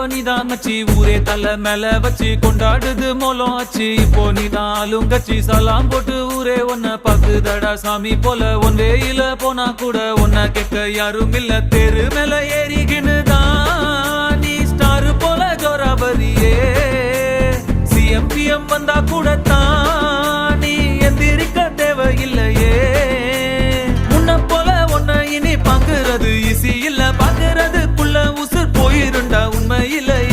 நீதான் மச்சி ஊரே தலை மேல வச்சு கொண்டாடுது மோலம் ஆச்சு இப்போ நீதான் ஆளுங்கச்சி சலாம் போட்டு ஊரே ஒன்ன பாக்குதடா சாமி போல ஒன் வேயில போனா கூட ஒன்ன கேட்க யாரும் இல்ல தேரு மேல ஏறிகினுதான் நீ ஸ்டார் போல ஜோராபரியே சிஎம்பிஎம் வந்தா கூட தான் நீ எந்திரிக்க தேவையில்லையே முன்ன போல ஒன்ன இனி பாக்குறது ஈஸி இல்ல பாக்குறதுக்குள்ள உசுர் போயிருண்டா உண்மை இல்லையே